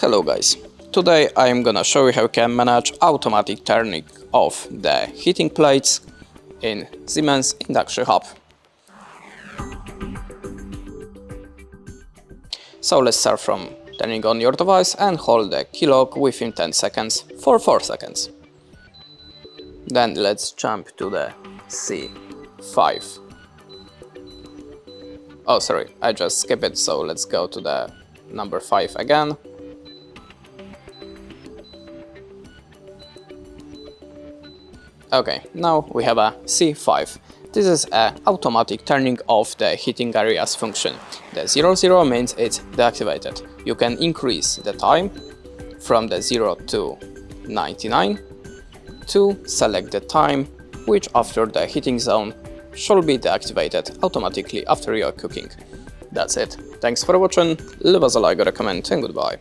Hello guys, today I am gonna show you how you can manage automatic turning off the heating plates in Siemens Induction Hob. So let's start from turning on your device and hold the key lock within 10 seconds for 4 seconds. Then let's jump to the C5. Oh sorry, I just skipped it, so let's go to the number 5 again. Okay, now we have a C5. This is an automatic turning off the heating areas function. The 00 means it's deactivated. You can increase the time from the 0 to 99 to select the time which after the heating zone should be deactivated automatically after your cooking. That's it. Thanks for watching, leave us a like or a comment and goodbye.